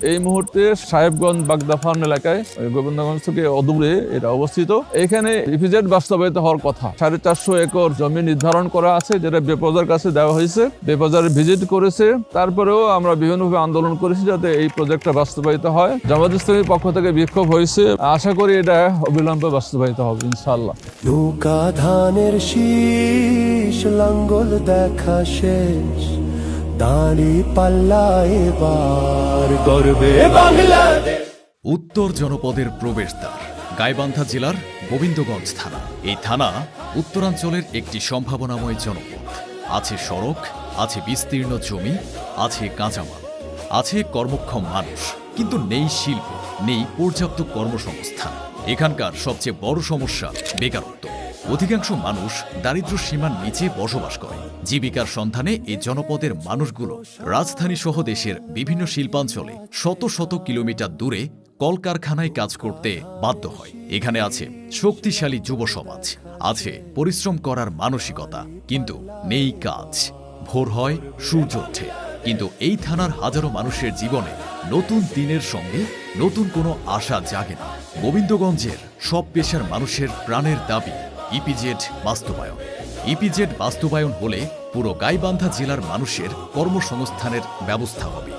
এই মুহূর্তে সাহেবগঞ্জ বাগদা ফার্ম এলাকায় গোবিন্দগঞ্জ থেকে অদূরে এটা অবস্থিত। এখানে ইপিজেড বাস্তবায়িত হওয়ার কথা। 450 একর জমি নির্ধারণ করা আছে, যেটা বেপজার কাছে দেওয়া হয়েছে। বেপজার ভিজিট করেছে, তারপরেও আমরা বিভিন্নভাবে আন্দোলন করেছি যাতে এই প্রজেক্টটা বাস্তবায়িত হয়। জামায়াত ইসলামীর পক্ষ থেকে বিক্ষোভ হয়েছে, আশা করি এটা অবিলম্বে বাস্তবায়িত হবে ইনশাআল্লাহ। নৌকা ধানের শীষ লাঙ্গল দেখা শেষ, দাঁড়ি পাল্লা এবার গর্বে বাংলাদেশ। উত্তর জনপদের প্রবেশদ্বার গাইবান্ধা জেলার গোবিন্দগঞ্জ থানা। এই থানা উত্তরাঞ্চলের একটি সম্ভাবনাময় জনপদ। আছে সড়ক, আছে বিস্তীর্ণ জমি, আছে কাঁচামাল, আছে কর্মক্ষম মানুষ, কিন্তু নেই শিল্প, নেই পর্যাপ্ত কর্মসংস্থান। এখানকার সবচেয়ে বড় সমস্যা বেকারত্ব। অধিকাংশ মানুষ দারিদ্র্য সীমার নিচে বসবাস করে। জীবিকার সন্ধানে এই জনপদের মানুষগুলো রাজধানী সহ দেশের বিভিন্ন শিল্পাঞ্চলে শত শত কিলোমিটার দূরে কলকারখানায় কাজ করতে বাধ্য হয়। এখানে আছে শক্তিশালী যুব সমাজ, আছে পরিশ্রম করার মানসিকতা, কিন্তু নেই কাজ। ভোর হয়, সূর্য ওঠে, কিন্তু এই থানার হাজারো মানুষের জীবনে নতুন দিনের সঙ্গে নতুন কোনো আশা জাগে না। গোবিন্দগঞ্জের সব পেশার মানুষের প্রাণের দাবি ইপিজেড বাস্তবায়ন। ইপিজেড বাস্তবায়ন হলে পুরো গাইবান্ধা জেলার মানুষের কর্মসংস্থানের ব্যবস্থা হবে।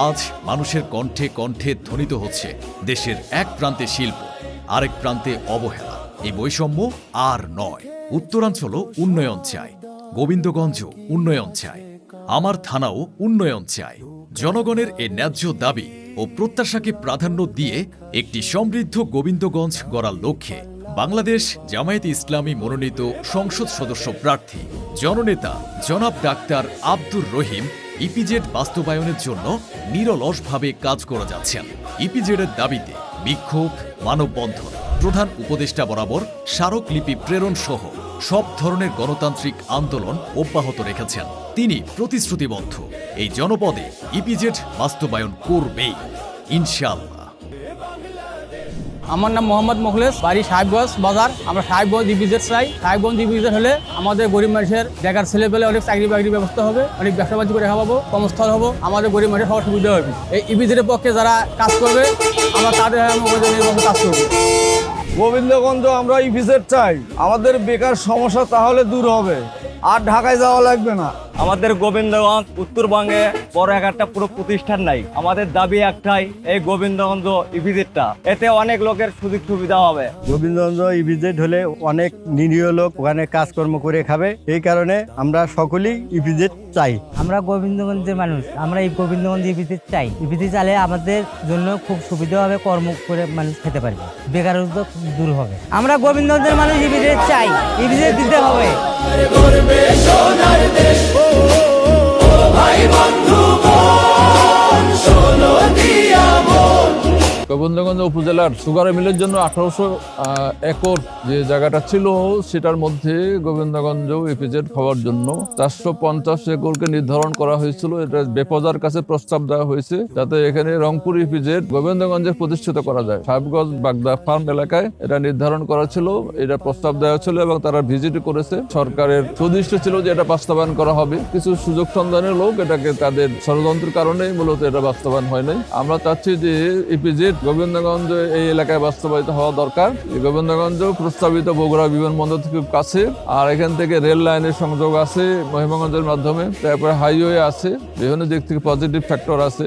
আজ মানুষের কণ্ঠে কণ্ঠে ধ্বনিত হচ্ছে দেশের এক প্রান্তে শিল্প, আরেক প্রান্তে অবহেলা। এই বৈষম্য আর নয়। উত্তরাঞ্চলও উন্নয়ন চায়, গোবিন্দগঞ্জও উন্নয়ন চায়, আমার থানাও উন্নয়ন চায়। জনগণের এই ন্যায্য দাবি ও প্রত্যাশাকে প্রাধান্য দিয়ে একটি সমৃদ্ধ গোবিন্দগঞ্জ গড়ার লক্ষ্যে বাংলাদেশ জামায়াতে ইসলামী মনোনীত সংসদ সদস্য প্রার্থী জননেতা জনাব ডাক্তার আব্দুর রহিম ইপিজেড বাস্তবায়নের জন্য নিরলসভাবে কাজ করে যাচ্ছেন। ইপিজেডের দাবিতে বিক্ষোভ, মানববন্ধন, প্রধান উপদেষ্টা বরাবর স্মারকলিপি প্রেরণ সহ সব ধরনের গণতান্ত্রিক আন্দোলন অব্যাহত রেখেছেন। তিনি প্রতিশ্রুতিবদ্ধ, এই জনপদে ইপিজেড বাস্তবায়ন করবেই ইনশাআল্লাহ। আমার নাম মোহাম্মদ মুখলেস, বাড়ি সাহেবগঞ্জ বাজার। আমরা সাহেবগঞ্জ ইপিজেড চাই। সাহেবগঞ্জ ইপিজেড হলে আমাদের গরিব মানুষের বেকার ছেলে পেলে অনেক চাকরি বাকরির ব্যবস্থা হবে, অনেক ব্যবসা বাণিজ্য করে খাওয়াবো, কর্মস্থল হবো, আমাদের গরিব মানুষের সবার সুবিধা হবে। এই ইপিজেডের পক্ষে যারা কাজ করবে আমরা তাদের কাজ করবো। গোবিন্দগঞ্জ আমরা ইপিজেড চাই, আমাদের বেকার সমস্যা তাহলে দূর হবে, আর ঢাকায় যাওয়া লাগবে না। আমাদের গোবিন্দগঞ্জ উত্তরবঙ্গে বড় একটা পুরো প্রতিষ্ঠান নাই। আমাদের দাবি একটাই, এই গোবিন্দগঞ্জ ইপিজেডটা, এতে অনেক লোকের সুযোগ সুবিধা হবে। গোবিন্দগঞ্জ ইপিজেড হলে অনেক নিরীহ লোক ওখানে কাজকর্ম করে খাবে, এই কারণে আমরা সকলেই ইপিজেড চাই। আমরা গোবিন্দগঞ্জের মানুষ, আমরা এই গোবিন্দগঞ্জ ইপিজেড চাই। ইপিজেড চাইলে আমাদের জন্য খুব সুবিধা হবে, কর্ম করে মানুষ খেতে পারবে, বেকারত্ব দূর হবে। আমরা গোবিন্দগঞ্জের মানুষ ইপিজেড চাই, ইপিজেড দিতে হবে। গোবিন্দগঞ্জ উপজেলার সুগার মিলের জন্য 1800 একর যে জায়গাটা ছিল, সেটার মধ্যে গোবিন্দগঞ্জ ইপিজেড হওয়ার জন্য 450 একরকে নির্ধারণ করা হয়েছিল। এটা বেপজার কাছে প্রস্তাব দেওয়া হয়েছে যাতে এখানে রংপুর ইপিজেড গোবিন্দগঞ্জে প্রতিষ্ঠিত করা যায়। সাহেবগঞ্জ বাগদা ফার্ম এলাকায় এটা নির্ধারণ করা ছিল, এটা প্রস্তাব দেওয়া ছিল এবং তারা ভিজিট করেছে। সরকারের সুদৃষ্ট ছিল যে এটা বাস্তবায়ন করা হবে। কিছু সুযোগ সন্ধানের লোক এটাকে তাদের ষড়যন্ত্রের কারণেই মূলত এটা বাস্তবায়ন হয় নাই। আমরা চাচ্ছি যে ইপিজেড গোবিন্দগঞ্জ এই এলাকায় বাস্তবায়িত হওয়া দরকার। গোবিন্দগঞ্জ প্রস্তাবিত বগুড়া বিমানবন্দর থেকে কাছে, আর এখান থেকে রেল লাইনের সংযোগ আছে মহিমাগঞ্জের মাধ্যমে, তারপরে হাইওয়ে আছে, বিভিন্ন দিক থেকে পজিটিভ ফ্যাক্টর আছে।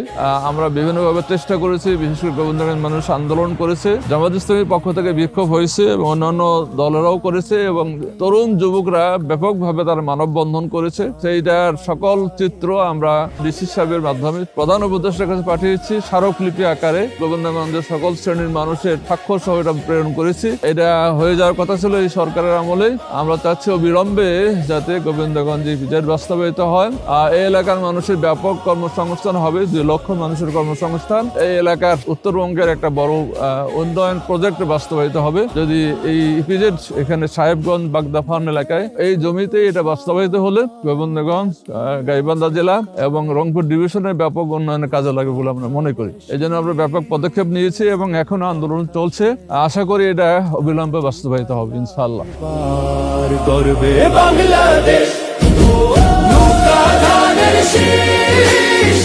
আমরা বিভিন্নভাবে চেষ্টা করেছি, বিশেষ করে গোবিন্দগঞ্জ মানুষ আন্দোলন করেছে, জামায়াত ইসলামীর পক্ষ থেকে বিক্ষোভ হয়েছে এবং অন্যান্য দলেরাও করেছে এবং তরুণ যুবকরা ব্যাপকভাবে তার মানববন্ধন করেছে। সেইটার সকল চিত্র আমরা ডিসি সাহেবের মাধ্যমে প্রধান উপদেষ্টার কাছে পাঠিয়েছি, স্মারকলিপি আকারে গোবিন্দগঞ্জের সকল শ্রেণীর মানুষের স্বাক্ষর সহ এটা প্রেরণ করেছি। এটা হয়ে যাওয়ার কথা ছিল এই সরকারের আমলে। আমরা চাচ্ছি অবিলম্বে যাতে গোবিন্দগঞ্জ ইপিজেড বাস্তবায়িত হয়। এই এলাকার মানুষের ব্যাপক কর্মসংস্থান হবে, 2 লক্ষ মানুষের কর্মসংস্থান। এই এলাকার উত্তরবঙ্গের একটা বড় উন্নয়ন প্রজেক্ট বাস্তবায়িত হবে যদি এই ইপিজেড এখানে সাহেবগঞ্জ বাগদা ফার্ম এলাকায় এই জমিতে এটা বাস্তবায়িত হলে গোবিন্দগঞ্জ, গাইবান্ধা জেলা এবং রংপুর ডিভিশনের ব্যাপক উন্নয়নের কাজে লাগবে বলে আমরা মনে করি। এই জন্য আমরা ব্যাপক পদক্ষেপ নিয়েছি এবং এখনো আন্দোলন চলছে। আশা করি এটা অবিলম্বে বাস্তবায়িত হবে ইনশাআল্লাহ। গর্বে বাংলাদেশ, নৌকা ধানের শীষ